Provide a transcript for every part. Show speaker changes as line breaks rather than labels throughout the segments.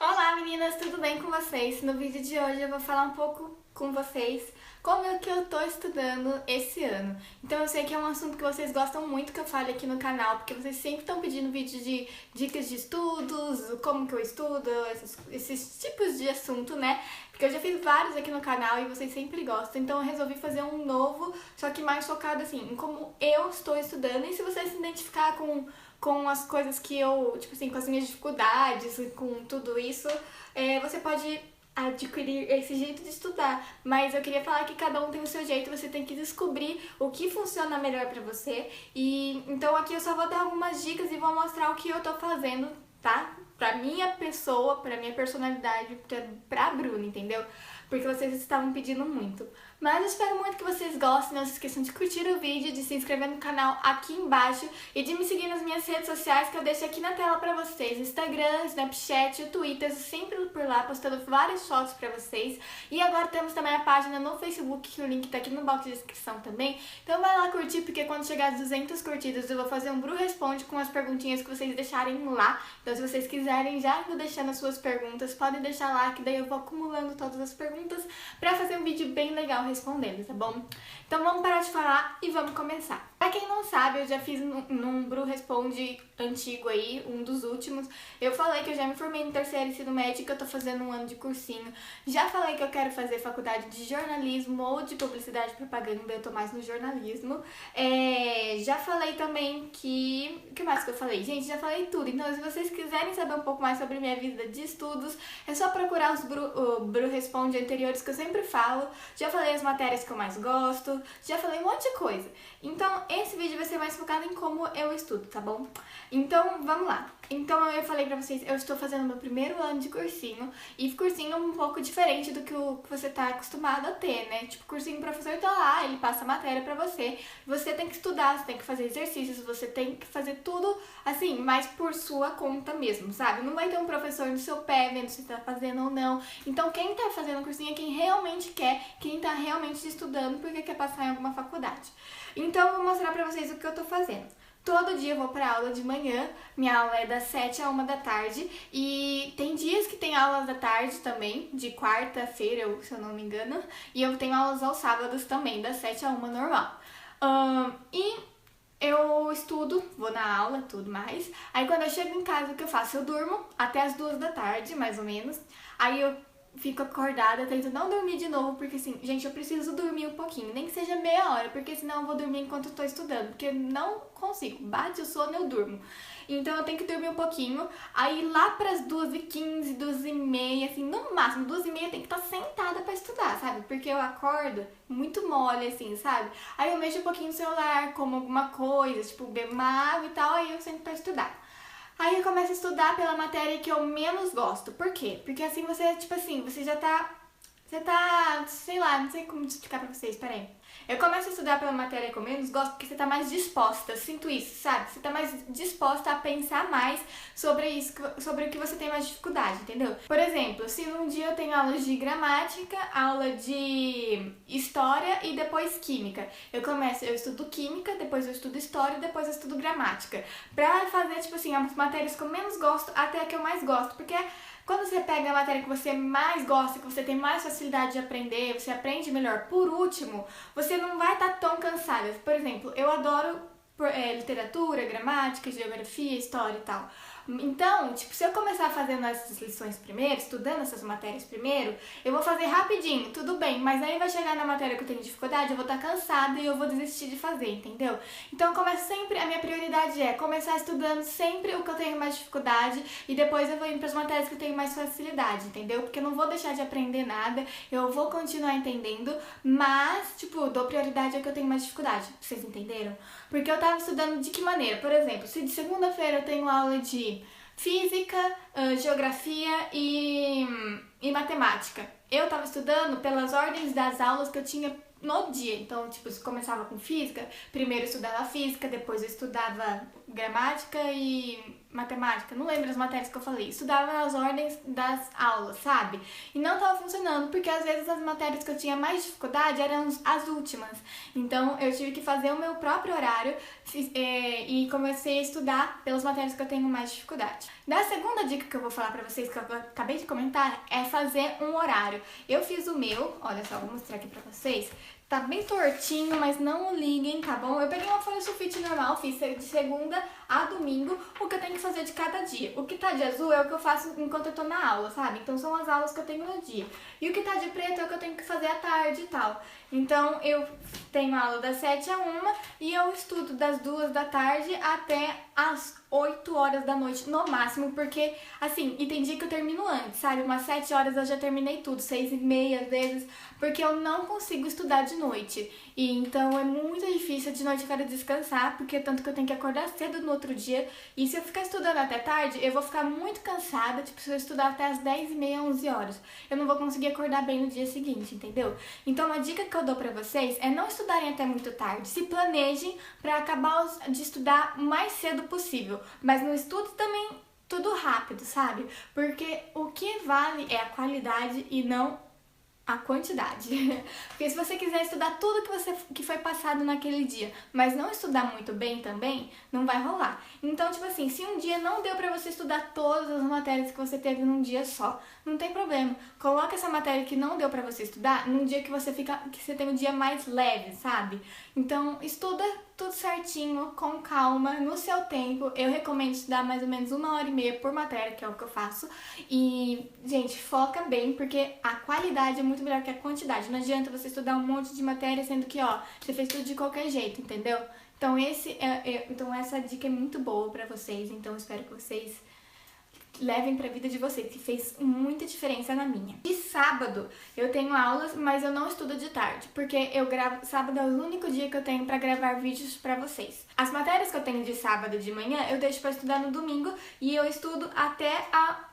Olá meninas, tudo bem com vocês? No vídeo de hoje eu vou falar um pouco com vocês como é que eu tô estudando esse ano. Então eu sei que é um assunto que vocês gostam muito que eu fale aqui no canal, porque vocês sempre estão pedindo vídeo de dicas de estudos, como que eu estudo, esses tipos de assunto, né? Porque eu já fiz vários aqui no canal e vocês sempre gostam, então eu resolvi fazer um novo, só que mais focado assim, em como eu estou estudando e se vocês se identificar com as coisas que eu, tipo assim, com as minhas dificuldades, com tudo isso, você pode adquirir esse jeito de estudar. Mas eu queria falar que cada um tem o seu jeito, você tem que descobrir o que funciona melhor pra você. E então aqui eu só vou dar algumas dicas e vou mostrar o que eu tô fazendo, tá? Pra minha pessoa, pra minha personalidade, pra Bruna, entendeu? Porque vocês estavam pedindo muito. Mas eu espero muito que vocês gostem, não se esqueçam de curtir o vídeo, de se inscrever no canal aqui embaixo e de me seguir nas minhas redes sociais que eu deixo aqui na tela pra vocês. Instagram, Snapchat, o Twitter, sempre por lá postando várias fotos pra vocês. E agora temos também a página no Facebook, que o link tá aqui no box de descrição também. Então vai lá curtir, porque quando chegar às 200 curtidas eu vou fazer um Bru Responde com as perguntinhas que vocês deixarem lá. Então se vocês quiserem já indo deixando as suas perguntas, podem deixar lá que daí eu vou acumulando todas as perguntas pra fazer um vídeo bem legal respondendo, tá bom? Então vamos parar de falar e vamos começar. Pra quem não sabe, eu já fiz num Bru Responde antigo aí, um dos últimos. Eu falei que eu já me formei no terceiro ensino médio, que eu tô fazendo um ano de cursinho. Já falei que eu quero fazer faculdade de jornalismo ou de publicidade e propaganda, eu tô mais no jornalismo. Já falei também que... O que mais que eu falei? Gente, já falei tudo. Então se vocês quiserem saber um pouco mais sobre minha vida de estudos, é só procurar o Bru Responde anteriores que eu sempre falo. Já falei as matérias que eu mais gosto, já falei um monte de coisa. Então esse vídeo vai ser mais focado em como eu estudo, tá bom? Então vamos lá. Então eu falei pra vocês, eu estou fazendo meu primeiro ano de cursinho, e cursinho é um pouco diferente do que você tá acostumado a ter, né? Tipo, cursinho, o professor tá lá, ele passa a matéria pra você, você tem que estudar, você tem que fazer exercícios, você tem que fazer tudo, assim, mais por sua conta mesmo, sabe? Não vai ter um professor no seu pé vendo se você tá fazendo ou não. Então quem tá fazendo cursinho é quem realmente quer, quem tá realmente estudando porque quer passar em alguma faculdade. Então eu vou mostrar pra vocês o que eu tô fazendo. Todo dia eu vou pra aula de manhã, minha aula é das 7 a 1 da tarde, e tem dias que tem aulas da tarde também, de quarta-feira, se eu não me engano, e eu tenho aulas aos sábados também, das 7 a 1 normal. E eu estudo, vou na aula, tudo mais, aí quando eu chego em casa o que eu faço? Eu durmo até as 2 da tarde, mais ou menos, aí eu fico acordada, tento não dormir de novo, porque assim, gente, eu preciso dormir um pouquinho, nem que seja meia hora, porque senão eu vou dormir enquanto eu tô estudando, porque eu não consigo, bate o sono eu durmo. Então eu tenho que dormir um pouquinho, aí lá pras 2h15, 2h30, assim, no máximo 2h30 eu tenho que estar sentada pra estudar, sabe? Porque eu acordo muito mole, assim, sabe? Aí eu mexo um pouquinho no celular, como alguma coisa, tipo, bebo uma água e tal, aí eu sento pra estudar. Aí eu começo a estudar pela matéria que eu menos gosto. Por quê? Porque assim você, tipo assim, você já tá... Você tá, sei lá, não sei como explicar pra vocês, peraí. Eu começo a estudar pela matéria que eu menos gosto porque você tá mais disposta, sinto isso, sabe? Você tá mais disposta a pensar mais sobre isso, sobre o que você tem mais dificuldade, entendeu? Por exemplo, se um dia eu tenho aulas de gramática, aula de história e depois química. Eu estudo química, depois eu estudo história e depois eu estudo gramática. Pra fazer, tipo assim, as matérias que eu menos gosto até a que eu mais gosto, porque... Quando você pega a matéria que você mais gosta, que você tem mais facilidade de aprender, você aprende melhor por último, você não vai estar tão cansada. Por exemplo, eu adoro literatura, gramática, geografia, história e tal. Então, tipo, se eu começar fazendo essas lições primeiro, estudando essas matérias primeiro, eu vou fazer rapidinho, tudo bem, mas aí vai chegar na matéria que eu tenho dificuldade, eu vou estar cansada e eu vou desistir de fazer, entendeu? Então eu começo sempre, a minha prioridade é começar estudando sempre o que eu tenho mais dificuldade e depois eu vou indo para as matérias que eu tenho mais facilidade, entendeu? Porque eu não vou deixar de aprender nada, eu vou continuar entendendo, mas, tipo, dou prioridade ao que eu tenho mais dificuldade, vocês entenderam? Porque eu tava estudando de que maneira? Por exemplo, se de segunda-feira eu tenho aula de física, geografia e matemática. Eu tava estudando pelas ordens das aulas que eu tinha no dia. Então, tipo, se começava com física, primeiro eu estudava física, depois eu estudava gramática e matemática, não lembro as matérias que eu falei, estudava nas ordens das aulas, sabe? E não tava funcionando, porque às vezes as matérias que eu tinha mais dificuldade eram as últimas. Então eu tive que fazer o meu próprio horário e comecei a estudar pelas matérias que eu tenho mais dificuldade. Da segunda dica que eu vou falar pra vocês, que eu acabei de comentar, é fazer um horário. Eu fiz o meu, olha só, vou mostrar aqui pra vocês. Tá bem tortinho, mas não liguem, tá bom? Eu peguei uma folha sulfite normal, fiz de segunda a domingo o que eu tenho que fazer de cada dia. O que tá de azul é o que eu faço enquanto eu tô na aula, sabe? Então são as aulas que eu tenho no dia. E o que tá de preto é o que eu tenho que fazer à tarde e tal. Então eu tenho aula das 7 a 1 e eu estudo das 2 da tarde até as 8 horas da noite no máximo, porque assim, e tem dia que eu termino antes, sabe? Umas 7 horas eu já terminei tudo, 6h30 às vezes, porque eu não consigo estudar de noite. E então é muito difícil, de noite eu quero descansar, porque tanto que eu tenho que acordar cedo no outro dia, e se eu ficar estudando até tarde, eu vou ficar muito cansada, tipo, se eu estudar até as 10h30, 11 horas, eu não vou conseguir acordar bem no dia seguinte, entendeu? Então uma dica que eu dou pra vocês é não estudarem até muito tarde, se planejem pra acabar de estudar o mais cedo possível, mas não estude também tudo rápido, sabe? Porque o que vale é a qualidade e não a quantidade. Porque se você quiser estudar tudo que foi passado naquele dia, mas não estudar muito bem também, não vai rolar. Então, tipo assim, se um dia não deu pra você estudar todas as matérias que você teve num dia só, não tem problema. Coloca essa matéria que não deu pra você estudar num dia que você tem um dia mais leve, sabe? Então, estuda tudo certinho, com calma, no seu tempo. Eu recomendo estudar mais ou menos 1h30 por matéria, que é o que eu faço. E, gente, foca bem, porque a qualidade é muito melhor que a quantidade. Não adianta você estudar um monte de matéria, sendo que, ó, você fez tudo de qualquer jeito, entendeu? Então, então essa dica é muito boa pra vocês. Então, espero que vocês levem pra vida de vocês, que fez muita diferença na minha. De sábado, eu tenho aulas, mas eu não estudo de tarde, porque eu gravo, sábado é o único dia que eu tenho pra gravar vídeos pra vocês. As matérias que eu tenho de sábado de manhã, eu deixo pra estudar no domingo, e eu estudo até a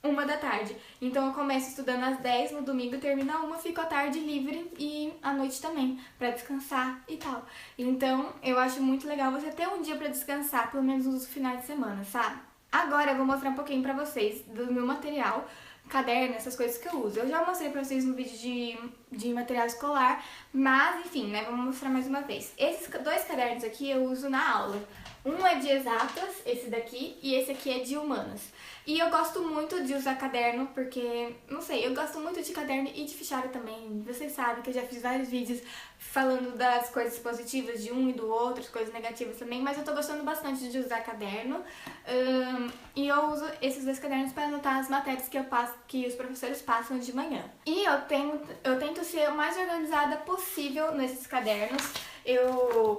1 da tarde. Então eu começo estudando às 10 no domingo, termino a 1, fico à tarde livre e à noite também, pra descansar e tal. Então eu acho muito legal você ter um dia pra descansar, pelo menos nos finais de semana, sabe? Agora eu vou mostrar um pouquinho pra vocês do meu material, caderno, essas coisas que eu uso. Eu já mostrei pra vocês no vídeo de material escolar, mas enfim, né, vamos mostrar mais uma vez. Esses 2 cadernos aqui eu uso na aula. Um é de exatas, esse daqui, e esse aqui é de humanas. E eu gosto muito de usar caderno, porque, não sei, eu gosto muito de caderno e de fichário também. Vocês sabem que eu já fiz vários vídeos falando das coisas positivas de um e do outro, as coisas negativas também, mas eu tô gostando bastante de usar caderno. E eu uso esses 2 cadernos para anotar as matérias que eu passo, que os professores passam de manhã. E eu tento ser o mais organizada possível nesses cadernos.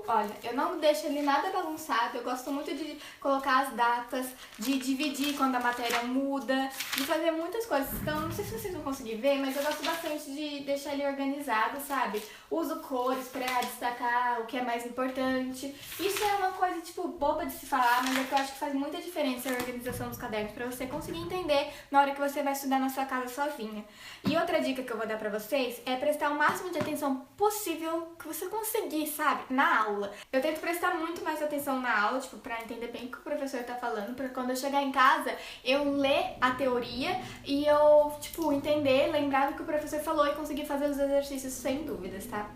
Olha, eu não deixo ele nada bagunçado, eu gosto muito de colocar as datas, de dividir quando a matéria muda, de fazer muitas coisas. Então, não sei se vocês vão conseguir ver, mas eu gosto bastante de deixar ele organizado, sabe? Uso cores pra destacar o que é mais importante. Isso é uma coisa, tipo, boba de se falar, mas é que eu acho que faz muita diferença a organização dos cadernos pra você conseguir entender na hora que você vai estudar na sua casa sozinha. E outra dica que eu vou dar pra vocês é prestar o máximo de atenção possível que você conseguir, sabe? Na aula. Eu tento prestar muito mais atenção na aula, tipo, pra entender bem o que o professor tá falando, pra quando eu chegar em casa, eu ler a teoria e eu, tipo, entender, lembrar do que o professor falou e conseguir fazer os exercícios sem dúvidas, tá?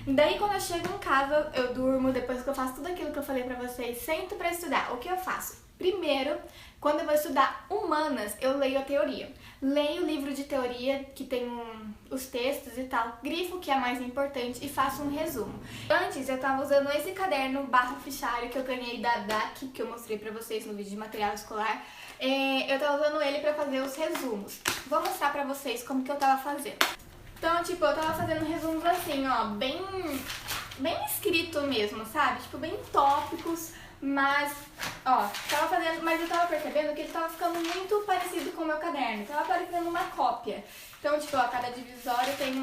E daí, quando eu chego em casa, eu durmo, depois que eu faço tudo aquilo que eu falei pra vocês, sento pra estudar. O que eu faço? Primeiro, quando eu vou estudar humanas, eu leio a teoria. Leio o livro de teoria que tem os textos e tal, grifo o que é mais importante e faço um resumo. Antes eu tava usando esse caderno barra fichário que eu ganhei da DAC, que eu mostrei pra vocês no vídeo de material escolar. Eu tava usando ele pra fazer os resumos. Vou mostrar pra vocês como que eu tava fazendo. Então, tipo, eu tava fazendo resumos assim, ó, bem escrito mesmo, sabe? Tipo, bem tópicos. Mas, ó, mas eu tava percebendo que ele tava ficando muito parecido com o meu caderno. Tava parecendo uma cópia. Então, tipo, ó, cada divisório tem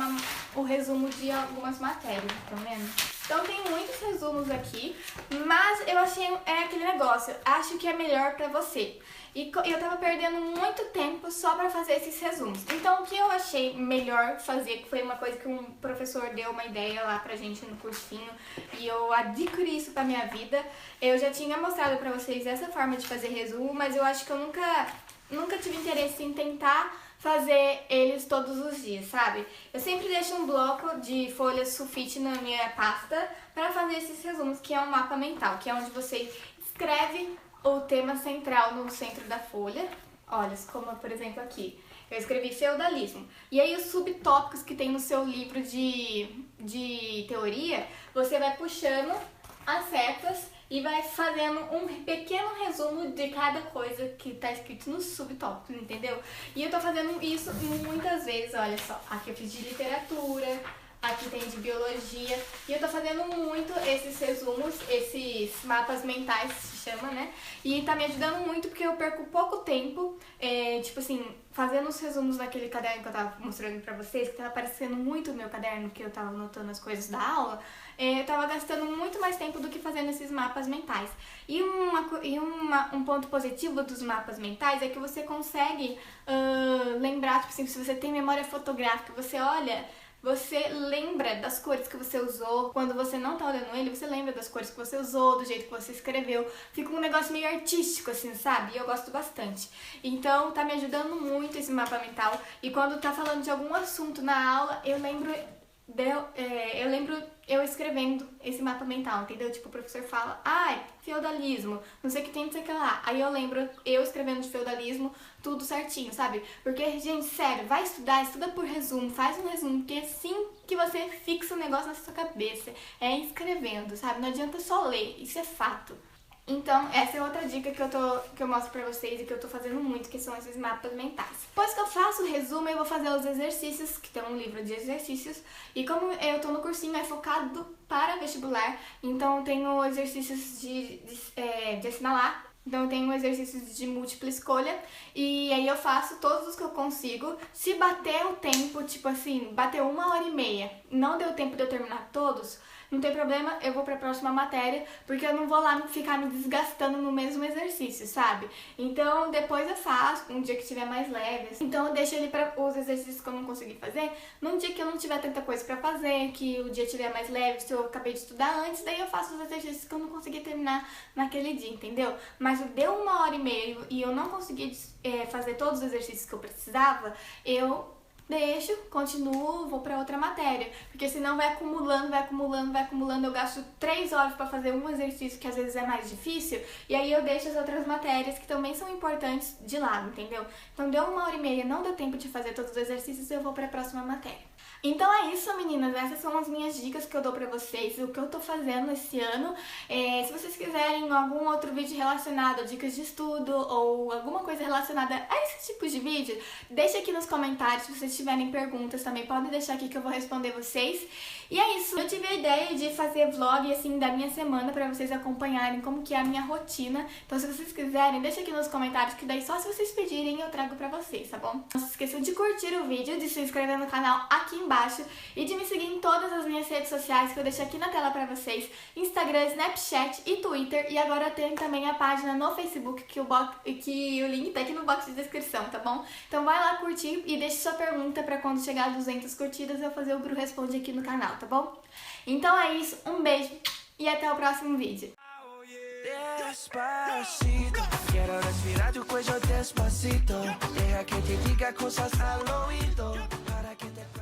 o resumo de algumas matérias, tá vendo? Então tem muitos resumos aqui, mas eu achei aquele negócio, acho que é melhor pra você. E eu tava perdendo muito tempo só pra fazer esses resumos. Então o que eu achei melhor fazer, que foi uma coisa que um professor deu uma ideia lá pra gente no cursinho, e eu adquiri isso pra minha vida. Eu já tinha mostrado pra vocês essa forma de fazer resumo, mas eu acho que eu nunca tive interesse em tentar fazer eles todos os dias, sabe? Eu sempre deixo um bloco de folhas sulfite na minha pasta pra fazer esses resumos, que é um mapa mental, que é onde você escreve o tema central no centro da folha. Olha, como por exemplo aqui, eu escrevi feudalismo. E aí os subtópicos que tem no seu livro de teoria, você vai puxando as setas e vai fazendo um pequeno resumo de cada coisa que tá escrito nos subtópicos, entendeu? E eu tô fazendo isso muitas vezes, olha só. Aqui eu fiz de literatura, aqui tem de biologia, e eu tô fazendo muito esses resumos, esses mapas mentais, se chama, né? E tá me ajudando muito porque eu perco pouco tempo, tipo assim, fazendo os resumos daquele caderno que eu tava mostrando pra vocês, que tava parecendo muito o meu caderno, que eu tava anotando as coisas da aula, eu tava gastando muito mais tempo do que fazendo esses mapas mentais. E um ponto positivo dos mapas mentais é que você consegue lembrar, tipo assim, se você tem memória fotográfica, você olha, você lembra das cores que você usou. Quando você não tá olhando ele, você lembra das cores que você usou, do jeito que você escreveu. Fica um negócio meio artístico, assim, sabe? E eu gosto bastante. Então, tá me ajudando muito esse mapa mental. E quando tá falando de algum assunto na aula, eu lembro eu escrevendo esse mapa mental, entendeu? Tipo, o professor fala, feudalismo, não sei o que tem, não sei o que lá. Aí eu lembro eu escrevendo de feudalismo, tudo certinho, sabe? Porque, gente, sério, vai estudar, estuda por resumo, faz um resumo, porque é assim que você fixa o negócio na sua cabeça, é escrevendo, sabe? Não adianta só ler, isso é fato. Então, essa é outra dica que eu mostro pra vocês e que eu tô fazendo muito, que são esses mapas mentais. Depois que eu faço o resumo, eu vou fazer os exercícios, que tem um livro de exercícios. E como eu tô no cursinho, é focado para vestibular, então eu tenho exercícios de assinalar. Então eu tenho exercícios de múltipla escolha e aí eu faço todos os que eu consigo. Se bater o tempo, tipo assim, bateu 1h30, não deu tempo de eu terminar todos, não tem problema, eu vou pra próxima matéria, porque eu não vou lá ficar me desgastando no mesmo exercício, sabe? Então depois eu faço, um dia que tiver mais leve. Então eu deixo ele para os exercícios que eu não consegui fazer, num dia que eu não tiver tanta coisa pra fazer, que o dia tiver mais leve, se eu acabei de estudar antes, daí eu faço os exercícios que eu não consegui terminar naquele dia, entendeu? Mas deu 1h30 e eu não consegui fazer todos os exercícios que eu precisava, eu deixo, continuo, vou pra outra matéria, porque senão vai acumulando, eu gasto 3 horas pra fazer um exercício que às vezes é mais difícil, e aí eu deixo as outras matérias que também são importantes de lado, entendeu? Então deu 1h30, não deu tempo de fazer todos os exercícios, eu vou pra próxima matéria. Então é isso, meninas, essas são as minhas dicas que eu dou pra vocês, o que eu tô fazendo esse ano. Se vocês quiserem algum outro vídeo relacionado a dicas de estudo ou alguma coisa relacionada a esse tipo de vídeo, deixa aqui nos comentários. Se vocês tiverem perguntas também, podem deixar aqui que eu vou responder vocês. E é isso, eu tive a ideia de fazer vlog assim da minha semana pra vocês acompanharem como que é a minha rotina. Então se vocês quiserem, deixa aqui nos comentários que daí só se vocês pedirem eu trago pra vocês, tá bom? Não se esqueçam de curtir o vídeo, de se inscrever no canal aqui embaixo e de me seguir em todas as minhas redes sociais que eu deixo aqui na tela pra vocês, Instagram, Snapchat e Twitter, e agora tem também a página no Facebook que o link tá aqui no box de descrição, tá bom? Então vai lá curtir e deixe sua pergunta pra quando chegar a 200 curtidas eu fazer o Gru Responde aqui no canal, tá bom? Então é isso, um beijo e até o próximo vídeo. Despacito, quiero respirar tu cuello despacito. Deja que te diga cosas al oído para que te